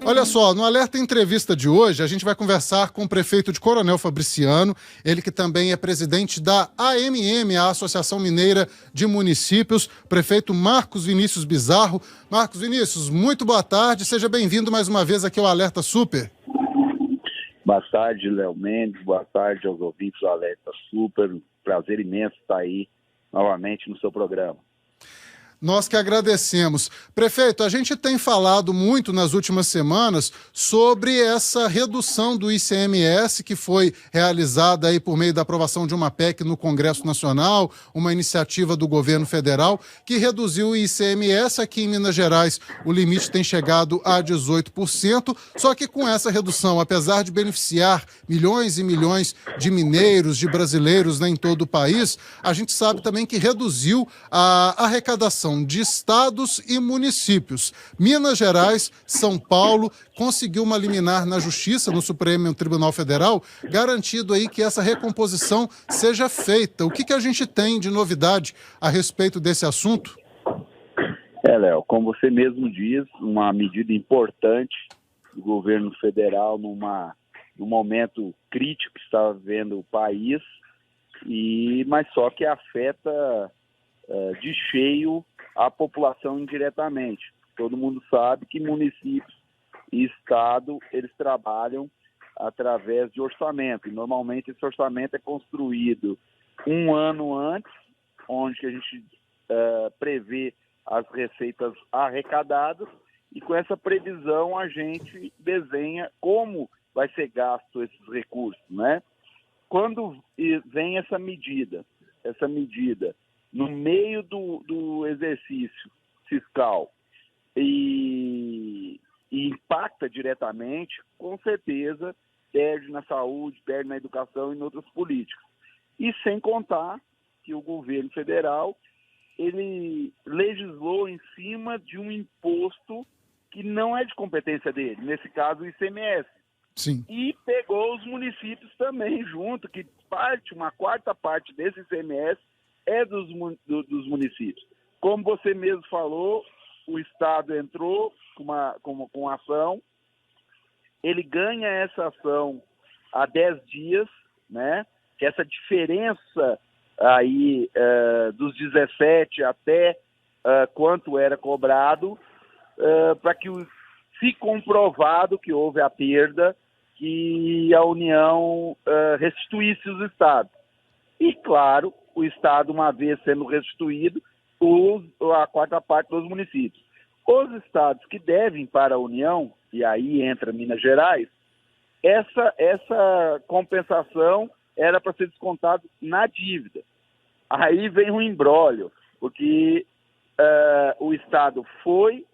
Olha só, no Alerta Entrevista de hoje, a gente vai conversar com o prefeito de Coronel Fabriciano, ele que também é presidente da AMM, a Associação Mineira de Municípios, prefeito Marcos Vinícius Bizarro. Marcos Vinícius, muito boa tarde, seja bem-vindo mais uma vez aqui ao Alerta Super. Boa tarde, Léo Mendes, boa tarde aos ouvintes do Alerta Super, prazer imenso estar aí novamente no seu programa. Nós que agradecemos. Prefeito, a gente tem falado muito nas últimas semanas sobre essa redução do ICMS que foi realizada aí por meio da aprovação de uma PEC no Congresso Nacional, uma iniciativa do governo federal que reduziu o ICMS. Aqui em Minas Gerais o limite tem chegado a 18%, só que com essa redução, apesar de beneficiar milhões e milhões de mineiros, de brasileiros, né, em todo o país, a gente sabe também que reduziu a arrecadação de estados e municípios. Minas Gerais, São Paulo, conseguiu uma liminar na Justiça, no Supremo Tribunal Federal, garantido aí que essa recomposição seja feita. O que a gente tem de novidade a respeito desse assunto? Léo, como você mesmo diz, uma medida importante do governo federal num momento crítico que está vivendo o país, mas só que afeta de cheio a população indiretamente. Todo mundo sabe que municípios e estado, eles trabalham através de orçamento, e normalmente esse orçamento é construído um ano antes, onde a gente prevê as receitas arrecadadas, e com essa previsão a gente desenha como vai ser gasto esses recursos, né? Quando vem essa medida no meio do exercício fiscal e impacta diretamente, com certeza perde na saúde, perde na educação e em outras políticas. E sem contar que o governo federal, ele legislou em cima de um imposto que não é de competência dele, nesse caso o ICMS. Sim. E pegou os municípios também junto, que uma quarta parte desse ICMS é dos municípios. Como você mesmo falou, o Estado entrou com ação, ele ganha essa ação há 10 dias, né? Que essa diferença aí dos 17 até quanto era cobrado, para que, se comprovado que houve a perda, que a União restituísse os estados. E, claro, o Estado, uma vez sendo restituído, a quarta parte dos municípios. Os estados que devem para a União, e aí entra Minas Gerais, essa compensação era para ser descontado na dívida. Aí vem um imbróglio, porque o Estado foi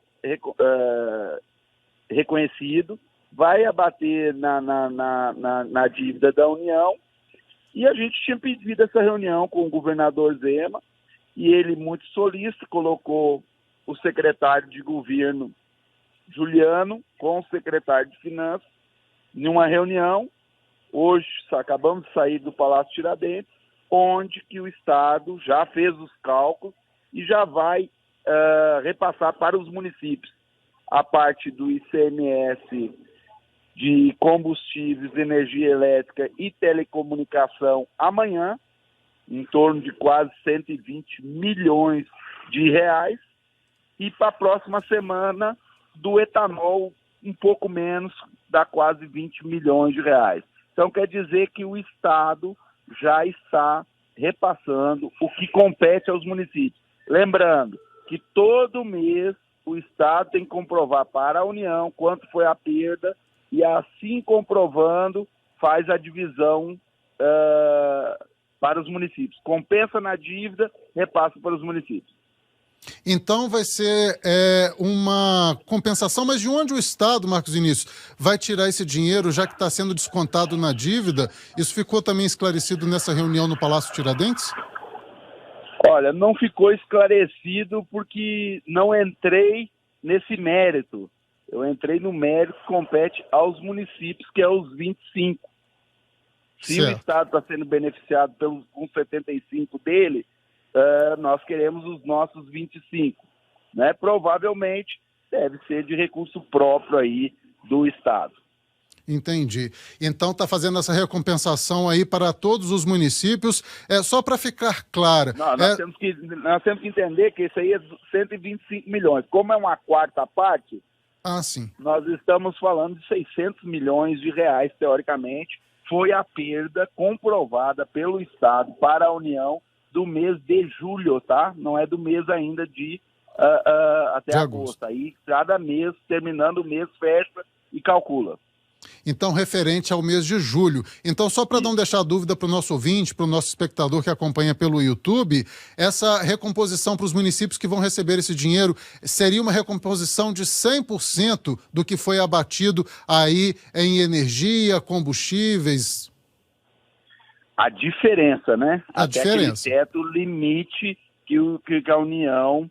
reconhecido, vai abater na dívida da União, e a gente tinha pedido essa reunião com o governador Zema, e ele, muito solícito, colocou o secretário de governo, Juliano, com o secretário de Finanças, em uma reunião. Hoje, acabamos de sair do Palácio Tiradentes, onde que o Estado já fez os cálculos e já vai repassar para os municípios a parte do ICMS de combustíveis, energia elétrica e telecomunicação amanhã, em torno de quase 120 milhões de reais, e para a próxima semana do etanol, um pouco menos, dá quase 20 milhões de reais. Então quer dizer que o Estado já está repassando o que compete aos municípios. Lembrando que todo mês o Estado tem que comprovar para a União quanto foi a perda, e assim comprovando faz a divisão para os municípios. Compensa na dívida, repassa para os municípios. Então vai ser uma compensação, mas de onde o Estado, Marcos Vinícius, vai tirar esse dinheiro, já que está sendo descontado na dívida? Isso ficou também esclarecido nessa reunião no Palácio Tiradentes? Olha, não ficou esclarecido porque não entrei nesse mérito. Eu entrei no mérito que compete aos municípios, que é os 25. Se o Estado está sendo beneficiado pelos 75 dele, nós queremos os nossos 25. Né? Provavelmente deve ser de recurso próprio aí do Estado. Entendi. Então está fazendo essa recompensação aí para todos os municípios. Só para ficar clara. Não, nós temos que entender que isso aí é 125 milhões. Como é uma quarta parte, sim. Nós estamos falando de 600 milhões de reais, teoricamente. Foi a perda comprovada pelo Estado para a União do mês de julho, tá? Não é do mês ainda até de agosto. Aí cada mês, terminando o mês, fecha e calcula. Então, referente ao mês de julho. Então, só para não deixar dúvida para o nosso ouvinte, para o nosso espectador que acompanha pelo YouTube, essa recomposição para os municípios que vão receber esse dinheiro seria uma recomposição de 100% do que foi abatido aí em energia, combustíveis? A diferença, né? Até diferença. Aquele teto limite que a União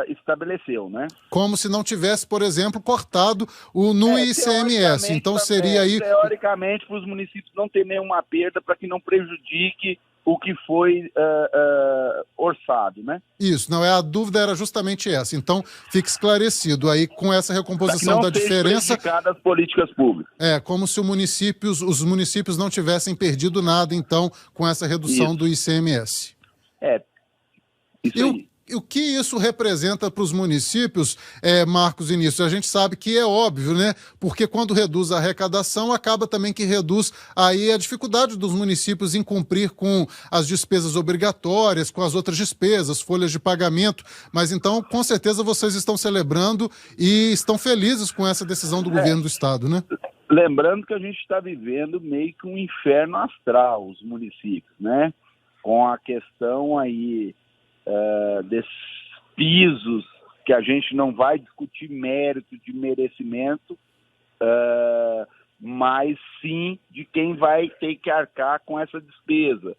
estabeleceu, né? Como se não tivesse, por exemplo, cortado no ICMS. Então seria aí... Teoricamente, para os municípios não ter nenhuma perda, para que não prejudique o que foi orçado, né? Isso, não, a dúvida era justamente essa. Então, fica esclarecido aí com essa recomposição da diferença. As políticas públicas. Como se os municípios não tivessem perdido nada, então, com essa redução do ICMS. Isso aí. O que isso representa para os municípios, Marcos Início? A gente sabe que é óbvio, né? Porque quando reduz a arrecadação, acaba também que reduz aí a dificuldade dos municípios em cumprir com as despesas obrigatórias, com as outras despesas, folhas de pagamento. Mas então, com certeza, vocês estão celebrando e estão felizes com essa decisão do governo do Estado, né? Lembrando que a gente está vivendo meio que um inferno astral, os municípios, né? Com a questão aí... desses pisos que a gente não vai discutir mérito de merecimento, mas sim de quem vai ter que arcar com essa despesa.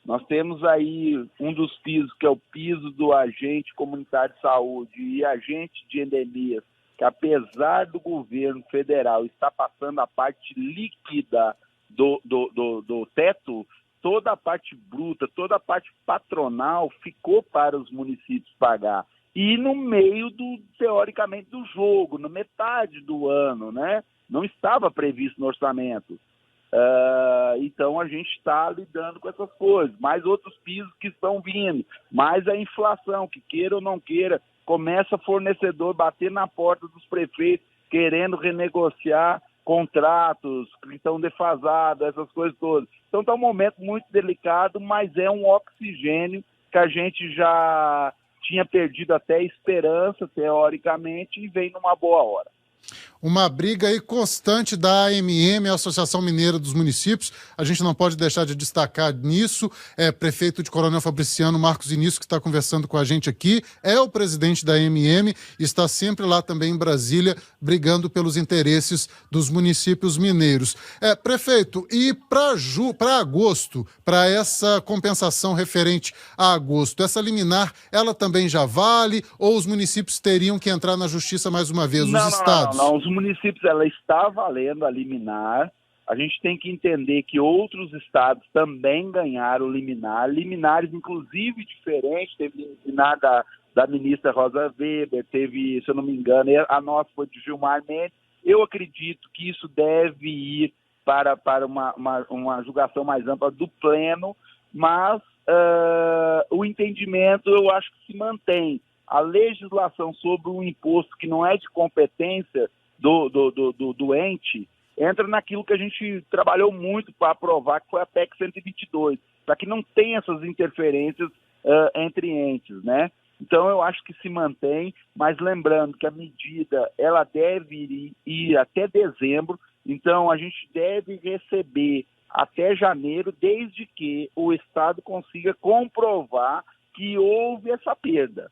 Nós temos aí um dos pisos, que é o piso do agente comunitário de saúde e agente de endemias, que apesar do governo federal estar passando a parte líquida do teto, toda a parte bruta, toda a parte patronal ficou para os municípios pagar. E no meio, teoricamente, do jogo, na metade do ano, né? Não estava previsto no orçamento. Então, a gente está lidando com essas coisas. Mais outros pisos que estão vindo. Mais a inflação, que queira ou não queira, começa fornecedor bater na porta dos prefeitos, querendo renegociar contratos que estão defasados, essas coisas todas. Então está um momento muito delicado, mas é um oxigênio que a gente já tinha perdido até esperança, teoricamente, e vem numa boa hora. Uma briga aí constante da AMM, a Associação Mineira dos Municípios. A gente não pode deixar de destacar nisso. Prefeito de Coronel Fabriciano, Marcos Início, que está conversando com a gente aqui, é o presidente da AMM, está sempre lá também em Brasília, brigando pelos interesses dos municípios mineiros. Prefeito, e para agosto, para essa compensação referente a agosto, essa liminar, ela também já vale ou os municípios teriam que entrar na justiça mais uma vez, os estados? Não, os municípios, ela está valendo a liminar. A gente tem que entender que outros estados também ganharam liminar, liminares inclusive diferentes. Teve liminar da ministra Rosa Weber, teve, se eu não me engano, a nossa foi de Gilmar Mendes. Eu acredito que isso deve ir para uma julgação mais ampla do pleno, mas o entendimento eu acho que se mantém. A legislação sobre um imposto que não é de competência do ente entra naquilo que a gente trabalhou muito para aprovar, que foi a PEC 122, para que não tenha essas interferências entre entes, né? Então eu acho que se mantém, mas lembrando que a medida ela deve ir até dezembro, então a gente deve receber até janeiro, desde que o Estado consiga comprovar que houve essa perda.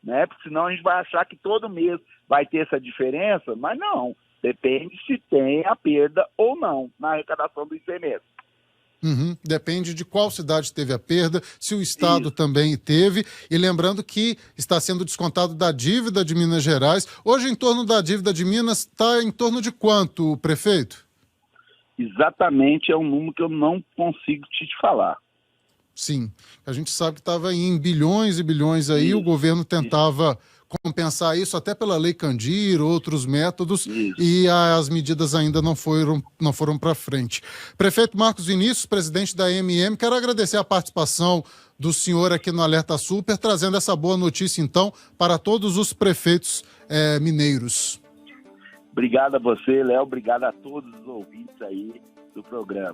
Né? Porque senão a gente vai achar que todo mês vai ter essa diferença, mas não, depende se tem a perda ou não na arrecadação do ICMS. Depende de qual cidade teve a perda, se o estado também teve, e lembrando que está sendo descontado da dívida de Minas Gerais. Hoje, em torno da dívida de Minas, está em torno de quanto, prefeito? Exatamente, é um número que eu não consigo te falar. Sim, a gente sabe que estava em bilhões e bilhões aí, o governo tentava compensar isso até pela Lei Candir, outros métodos, Isso. e as medidas ainda não foram para frente. Prefeito Marcos Vinícius, presidente da AMM, quero agradecer a participação do senhor aqui no Alerta Super, trazendo essa boa notícia, então, para todos os prefeitos mineiros. Obrigado a você, Léo. Obrigado a todos os ouvintes aí do programa.